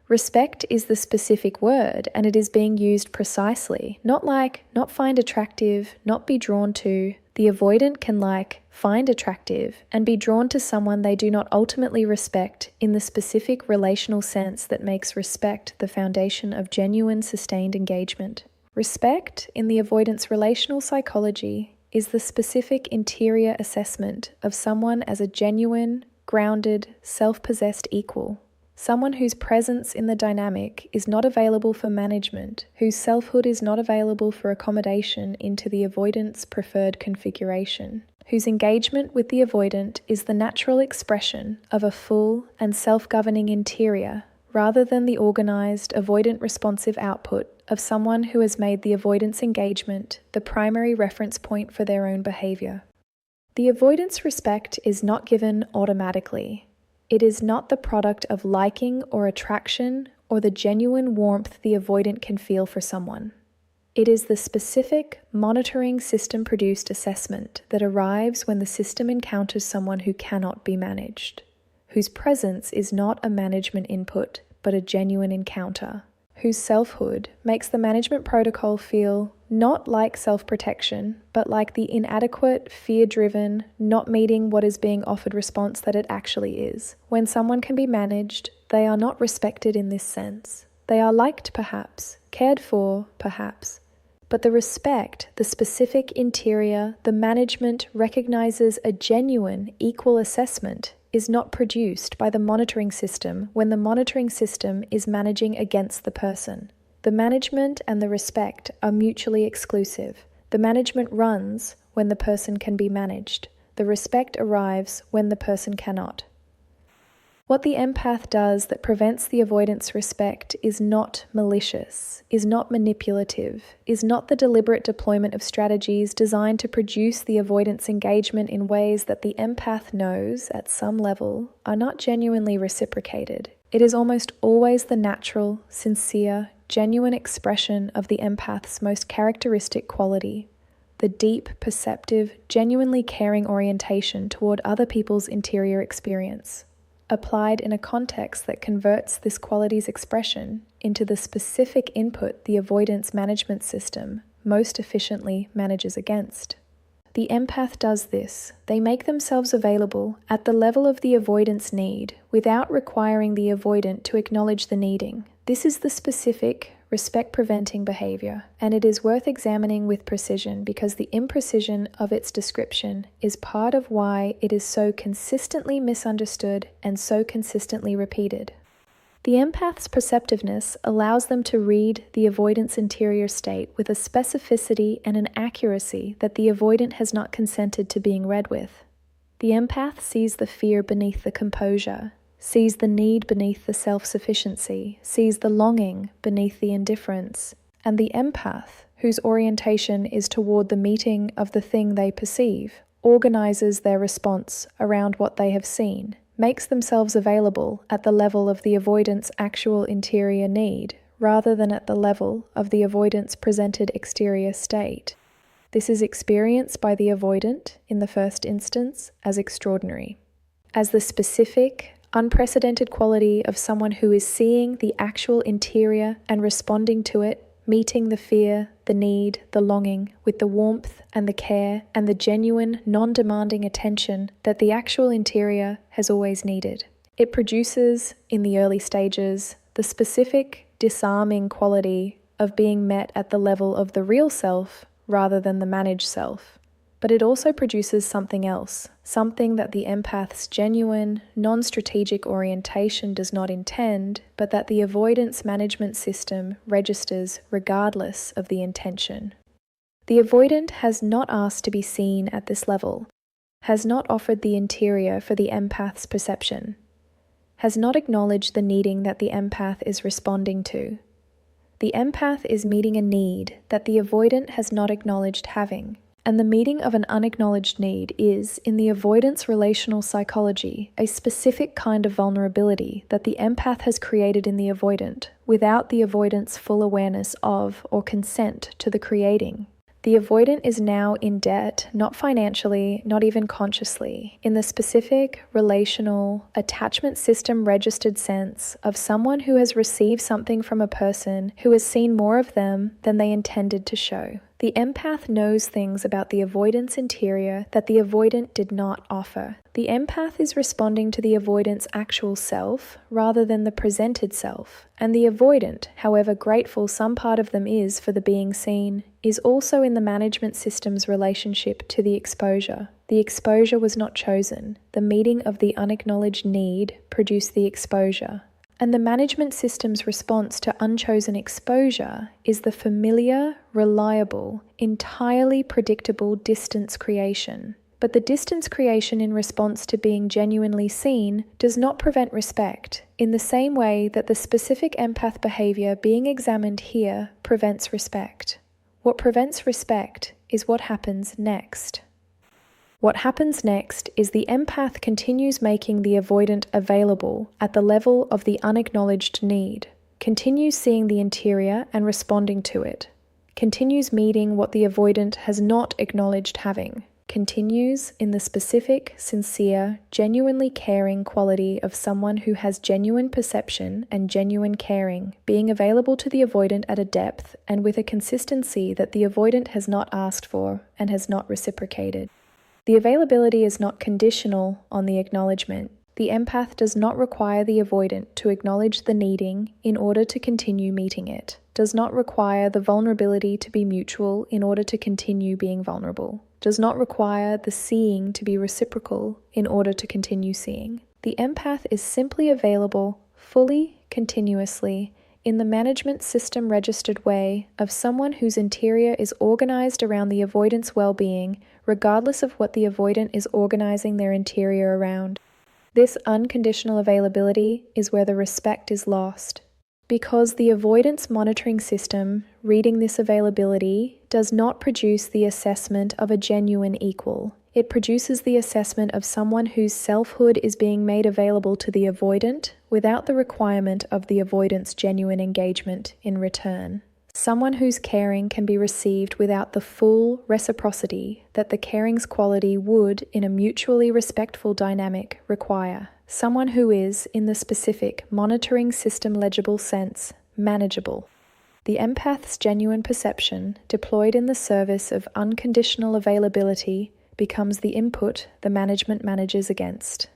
Respect is the specific word, and it is being used precisely, not like, not find attractive, not be drawn to. The avoidant can like, find attractive, and be drawn to someone they do not ultimately respect in the specific relational sense that makes respect the foundation of genuine, sustained engagement. Respect, in the avoidance relational psychology, is the specific interior assessment of someone as a genuine, grounded, self-possessed equal. Someone whose presence in the dynamic is not available for management, whose selfhood is not available for accommodation into the avoidant's preferred configuration, whose engagement with the avoidant is the natural expression of a full and self-governing interior, rather than the organized, avoidant responsive output of someone who has made the avoidance engagement the primary reference point for their own behavior. The avoidance respect is not given automatically. It is not the product of liking or attraction or the genuine warmth the avoidant can feel for someone. It is the specific, monitoring system-produced assessment that arrives when the system encounters someone who cannot be managed, whose presence is not a management input, but a genuine encounter, whose selfhood makes the management protocol feel not like self-protection, but like the inadequate, fear-driven, not meeting what is being offered response that it actually is. When someone can be managed, they are not respected in this sense. They are liked, perhaps, cared for, perhaps. But the respect, the specific interior, the management recognizes a genuine, equal assessment is not produced by the monitoring system when the monitoring system is managing against the person. The management and the respect are mutually exclusive. The management runs when the person can be managed. The respect arrives when the person cannot. What the empath does that prevents the avoidance respect is not malicious, is not manipulative, is not the deliberate deployment of strategies designed to produce the avoidance engagement in ways that the empath knows, at some level, are not genuinely reciprocated. It is almost always the natural, sincere, genuine expression of the empath's most characteristic quality, the deep, perceptive, genuinely caring orientation toward other people's interior experience, applied in a context that converts this quality's expression into the specific input the avoidance management system most efficiently manages against. The empath does this. They make themselves available at the level of the avoidance need without requiring the avoidant to acknowledge the needing. This is the specific, respect-preventing behavior, and it is worth examining with precision because the imprecision of its description is part of why it is so consistently misunderstood and so consistently repeated. The empath's perceptiveness allows them to read the avoidance interior state with a specificity and an accuracy that the avoidant has not consented to being read with. The empath sees the fear beneath the composure, sees the need beneath the self-sufficiency, sees the longing beneath the indifference, and the empath, whose orientation is toward the meeting of the thing they perceive, organizes their response around what they have seen, makes themselves available at the level of the avoidant's actual interior need, rather than at the level of the avoidant's presented exterior state. This is experienced by the avoidant, in the first instance, as extraordinary, as the specific, unprecedented quality of someone who is seeing the actual interior and responding to it, meeting the fear, the need, the longing with the warmth and the care and the genuine, non-demanding attention that the actual interior has always needed. It produces, in the early stages, the specific, disarming quality of being met at the level of the real self rather than the managed self. But it also produces something else, something that the empath's genuine, non-strategic orientation does not intend, but that the avoidance management system registers regardless of the intention. The avoidant has not asked to be seen at this level, has not offered the interior for the empath's perception, has not acknowledged the needing that the empath is responding to. The empath is meeting a need that the avoidant has not acknowledged having. And the meeting of an unacknowledged need is, in the avoidance relational psychology, a specific kind of vulnerability that the empath has created in the avoidant, without the avoidant's full awareness of or consent to the creating. The avoidant is now in debt, not financially, not even consciously, in the specific, relational, attachment system registered sense of someone who has received something from a person who has seen more of them than they intended to show. The empath knows things about the avoidant's interior that the avoidant did not offer. The empath is responding to the avoidant's actual self rather than the presented self, and the avoidant, however grateful some part of them is for the being seen, is also in the management system's relationship to the exposure. The exposure was not chosen. The meeting of the unacknowledged need produced the exposure. And the management system's response to unchosen exposure is the familiar, reliable, entirely predictable distance creation. But the distance creation in response to being genuinely seen does not prevent respect, in the same way that the specific empath behavior being examined here prevents respect. What prevents respect is what happens next. What happens next is the empath continues making the avoidant available at the level of the unacknowledged need, continues seeing the interior and responding to it, continues meeting what the avoidant has not acknowledged having, continues in the specific, sincere, genuinely caring quality of someone who has genuine perception and genuine caring, being available to the avoidant at a depth and with a consistency that the avoidant has not asked for and has not reciprocated. The availability is not conditional on the acknowledgement. The empath does not require the avoidant to acknowledge the needing in order to continue meeting it, does not require the vulnerability to be mutual in order to continue being vulnerable, does not require the seeing to be reciprocal in order to continue seeing. The empath is simply available, fully, continuously, in the management system registered way of someone whose interior is organized around the avoidant's well-being, regardless of what the avoidant is organizing their interior around. This unconditional availability is where the respect is lost. Because the avoidance monitoring system, reading this availability, does not produce the assessment of a genuine equal. It produces the assessment of someone whose selfhood is being made available to the avoidant without the requirement of the avoidant's genuine engagement in return. Someone whose caring can be received without the full reciprocity that the caring's quality would, in a mutually respectful dynamic, require. Someone who is, in the specific, monitoring system legible sense, manageable. The empath's genuine perception, deployed in the service of unconditional availability, becomes the input the management manages against.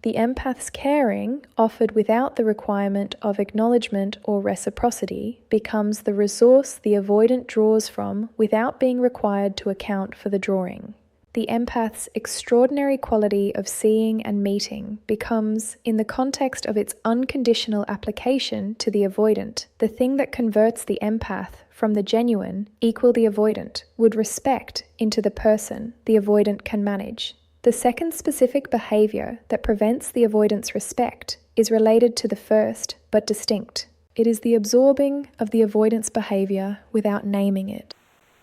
The empath's caring, offered without the requirement of acknowledgement or reciprocity, becomes the resource the avoidant draws from without being required to account for the drawing. The empath's extraordinary quality of seeing and meeting becomes, in the context of its unconditional application to the avoidant, the thing that converts the empath from the genuine, equal the avoidant, would respect into the person the avoidant can manage. The second specific behavior that prevents the avoidant's respect is related to the first, but distinct. It is the absorbing of the avoidance behavior without naming it.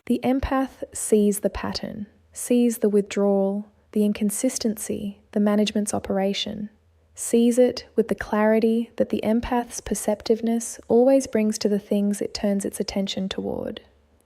The empath sees the pattern, sees the withdrawal, the inconsistency, the management's operation, sees it with the clarity that the empath's perceptiveness always brings to the things it turns its attention toward.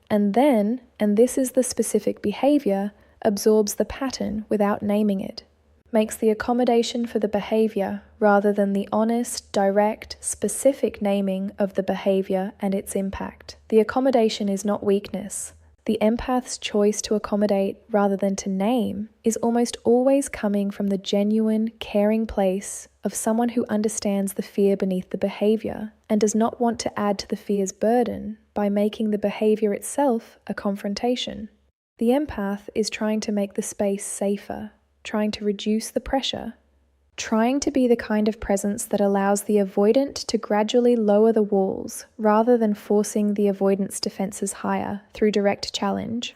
And then, and this is the specific behavior, absorbs the pattern without naming it, makes the accommodation for the behavior rather than the honest, direct, specific naming of the behavior and its impact. The accommodation is not weakness. The empath's choice to accommodate rather than to name is almost always coming from the genuine, caring place of someone who understands the fear beneath the behavior and does not want to add to the fear's burden by making the behavior itself a confrontation. The empath is trying to make the space safer, trying to reduce the pressure, trying to be the kind of presence that allows the avoidant to gradually lower the walls rather than forcing the avoidant's defenses higher through direct challenge.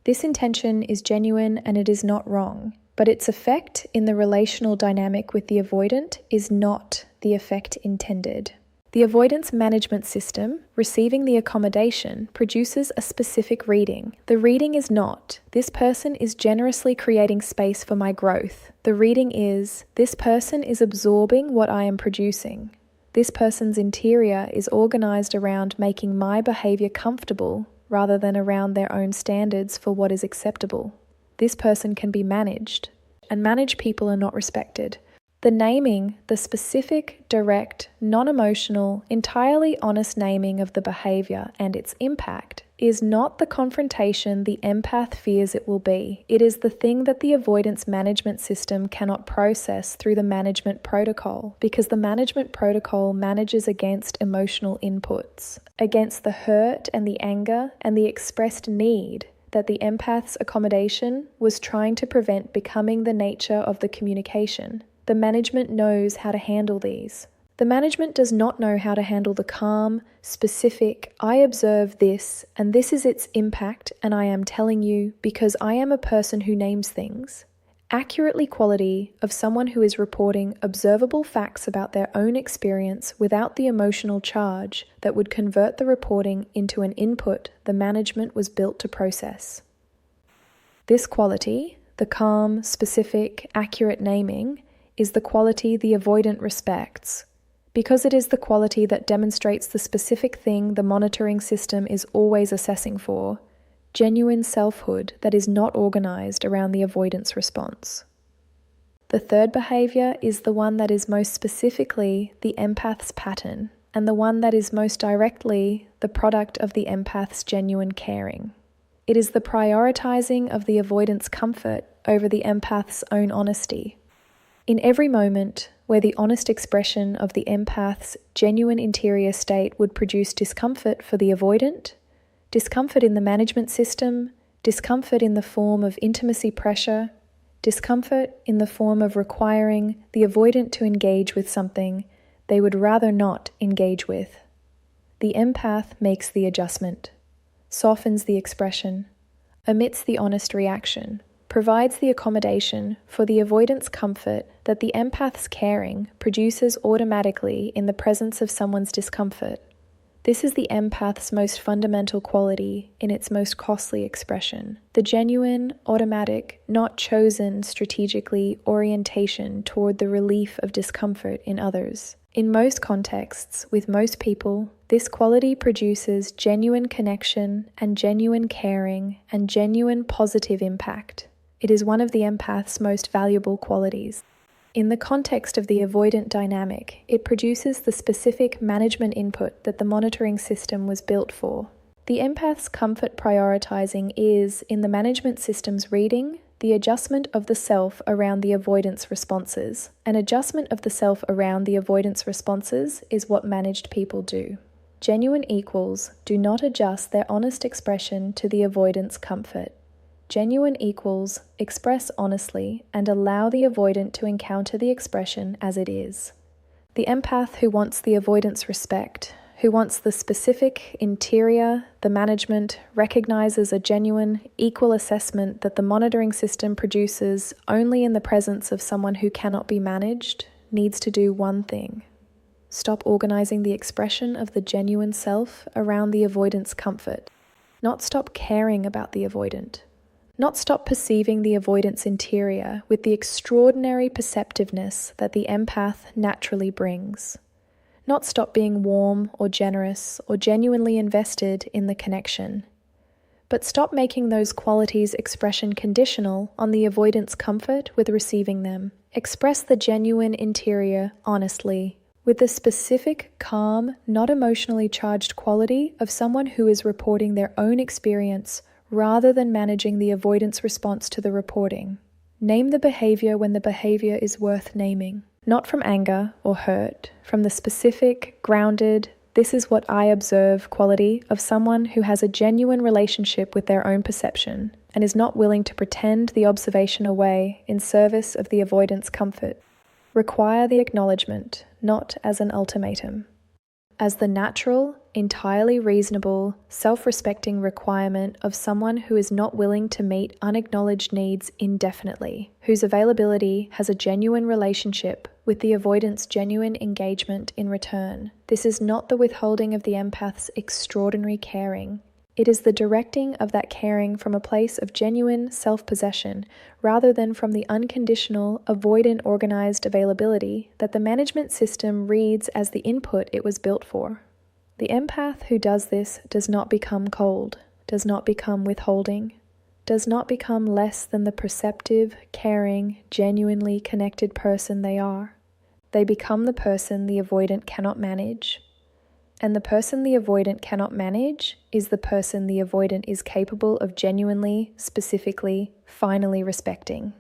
This intention is genuine and it is not wrong, but its effect in the relational dynamic with the avoidant is not the effect intended. The avoidance management system, receiving the accommodation, produces a specific reading. The reading is not, this person is generously creating space for my growth. The reading is, this person is absorbing what I am producing. This person's interior is organized around making my behavior comfortable rather than around their own standards for what is acceptable. This person can be managed, and managed people are not respected. The naming, the specific, direct, non-emotional, entirely honest naming of the behavior and its impact is not the confrontation the empath fears it will be. It is the thing that the avoidance management system cannot process through the management protocol, because the management protocol manages against emotional inputs, against the hurt and the anger and the expressed need that the empath's accommodation was trying to prevent becoming the nature of the communication. The management knows how to handle these. The management does not know how to handle the calm, specific, I observe this, and this is its impact, and I am telling you because I am a person who names things. Accurately quality of someone who is reporting observable facts about their own experience without the emotional charge that would convert the reporting into an input the management was built to process. This quality, the calm, specific, accurate naming, is the quality the avoidant respects, because it is the quality that demonstrates the specific thing the monitoring system is always assessing for, genuine selfhood that is not organized around the avoidance response. The third behavior is the one that is most specifically the empath's pattern, and the one that is most directly the product of the empath's genuine caring. It is the prioritizing of the avoidance comfort over the empath's own honesty. In every moment where the honest expression of the empath's genuine interior state would produce discomfort for the avoidant, discomfort in the management system, discomfort in the form of intimacy pressure, discomfort in the form of requiring the avoidant to engage with something they would rather not engage with, the empath makes the adjustment, softens the expression, omits the honest reaction, provides the accommodation for the avoidance comfort that the empath's caring produces automatically in the presence of someone's discomfort. This is the empath's most fundamental quality in its most costly expression, the genuine, automatic, not chosen strategically orientation toward the relief of discomfort in others. In most contexts, with most people, this quality produces genuine connection and genuine caring and genuine positive impact. It is one of the empath's most valuable qualities. In the context of the avoidant dynamic, it produces the specific management input that the monitoring system was built for. The empath's comfort prioritizing is, in the management system's reading, the adjustment of the self around the avoidance responses. An adjustment of the self around the avoidance responses is what managed people do. Genuine equals do not adjust their honest expression to the avoidance comfort. Genuine equals express honestly and allow the avoidant to encounter the expression as it is. The empath who wants the avoidance respect, who wants the specific interior, the management, recognizes a genuine, equal assessment that the monitoring system produces only in the presence of someone who cannot be managed, needs to do one thing: stop organizing the expression of the genuine self around the avoidance comfort, not stop caring about the avoidant. Not stop perceiving the avoidance interior with the extraordinary perceptiveness that the empath naturally brings. Not stop being warm or generous or genuinely invested in the connection. But stop making those qualities expression conditional on the avoidance comfort with receiving them. Express the genuine interior honestly, with the specific, calm, not emotionally charged quality of someone who is reporting their own experience rather than managing the avoidance response to the reporting. Name the behavior when the behavior is worth naming, not from anger or hurt, from the specific, grounded, this is what I observe quality of someone who has a genuine relationship with their own perception and is not willing to pretend the observation away in service of the avoidance comfort. Require the acknowledgement, not as an ultimatum. As the natural, entirely reasonable, self-respecting requirement of someone who is not willing to meet unacknowledged needs indefinitely, whose availability has a genuine relationship with the avoidant's genuine engagement in return. This is not the withholding of the empath's extraordinary caring. It is the directing of that caring from a place of genuine self-possession rather than from the unconditional, avoidant organized availability that the management system reads as the input it was built for. The empath who does this does not become cold, does not become withholding, does not become less than the perceptive, caring, genuinely connected person they are. They become the person the avoidant cannot manage. And the person the avoidant cannot manage is the person the avoidant is capable of genuinely, specifically, finally respecting.